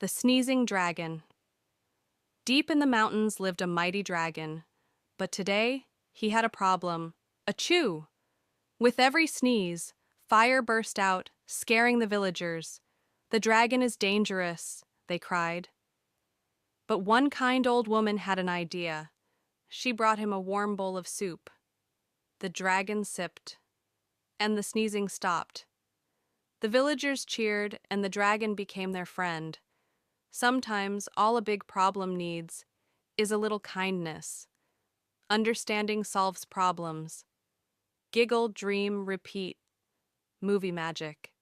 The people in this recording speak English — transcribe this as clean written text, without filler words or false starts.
The Sneezing Dragon. Deep in the mountains lived a mighty dragon, but today he had a problem. Achoo! With every sneeze, fire burst out, scaring the villagers. "The dragon is dangerous," they cried. But one kind old woman had an idea. She brought him a warm bowl of soup. The dragon sipped, and the sneezing stopped. The villagers cheered, and the dragon became their friend. Sometimes all a big problem needs is a little kindness. Understanding solves problems. Giggle, dream, repeat. Movie magic.